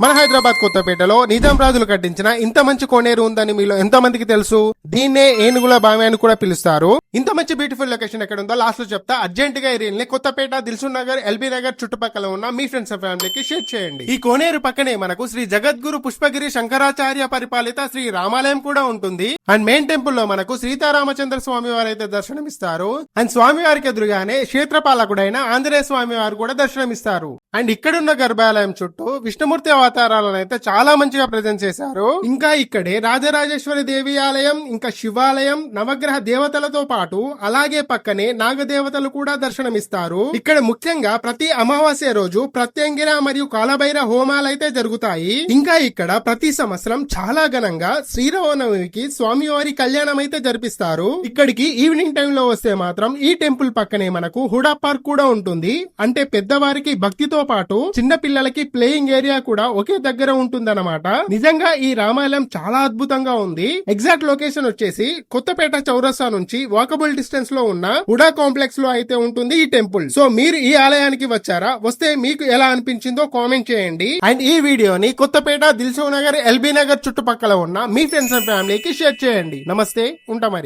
మన హైదరాబాద్ కొత్తపేటలో నిజాం రాజులు కట్టించిన ఇంత మంచి కోనేరు ఉందని మీలో ఎంత మందికి తెలుసు? దీన్నే ఏనుగుల బావి అని కూడా పిలుస్తారు. ఇంత మంచి బ్యూటిఫుల్ లొకేషన్ ఎక్కడ ఉందో లాస్ట్ లో చెప్తా. అర్జెంట్ గా ఈ రీల్ ని కొత్తపేట, దిల్సుఖ్ నగర్, ఎల్బీ నగర్ చుట్టుపక్కల ఉన్న మీ ఫ్రెండ్స్ అండ్ ఫ్యామిలీకి షేర్ చేయండి. ఈ కోనేరు పక్కనే మనకు శ్రీ జగద్గురు పుష్పగిరి శంకరాచార్య పరిపాలిత శ్రీ రామాలయం కూడా ఉంటుంది. అండ్ మెయిన్ టెంపుల్ లో మనకు సీతారామచంద్ర స్వామి వారు అయితే దర్శనమిస్తారు. అండ్ స్వామి వారికి ఎదురుగానే క్షేత్రపాలకుడైన ఆంజనేయ స్వామి వారు కూడా దర్శనమిస్తారు. అండ్ ఇక్కడున్న గర్భాలయం చుట్టూ విష్ణుమూర్తి అవతారాలను అయితే చాలా మంచిగా ప్రజెంట్ చేశారు. ఇంకా ఇక్కడే రాజరాజేశ్వరి దేవి ఆలయం, ఇంకా శివాలయం, నవగ్రహ దేవతలతో పాటు అలాగే పక్కనే నాగదేవతలు కూడా దర్శనమిస్తారు. ఇక్కడ ముఖ్యంగా ప్రతి అమావాస్య రోజు ప్రత్యంగిర మరియు కాలభైర హోమాలైతే జరుగుతాయి. ఇంకా ఇక్కడ ప్రతి సంవత్సరం చాలా ఘనంగా శ్రీరామనవమికి స్వామివారి కళ్యాణం అయితే జరిపిస్తారు. ఇక్కడికి ఈవినింగ్ టైం లో వస్తే మాత్రం ఈ టెంపుల్ పక్కనే మనకు హుడా పార్క్ కూడా ఉంటుంది. అంటే పెద్దవారికి భక్తితో పాటు చిన్న పిల్లలకి ప్లేయింగ్ ఏరియా కూడా ఒకే దగ్గర ఉంటుందన్నమాట. నిజంగా ఈ రామాలయం చాలా అద్భుతంగా ఉంది. ఎగ్జాక్ట్ లొకేషన్ వచ్చేసి కొత్తపేట చౌరస్తా నుంచి వాకబుల్ డిస్టెన్స్ లో ఉన్న హుడా కాంప్లెక్స్ లో అయితే ఉంటుంది ఈ టెంపుల్. సో మీరు ఈ ఆలయానికి వచ్చారా? వస్తే మీకు ఎలా అనిపించిందో కామెంట్ చేయండి. అండ్ ఈ వీడియోని కొత్తపేట, దిల్సుఖ్ నగర్, ఎల్బీ నగర్ చుట్టుపక్కల ఉన్న మీ ఫ్రెండ్స్ అండ్ ఫ్యామిలీకి షేర్ చేయండి. నమస్తే, ఉంటా మరి.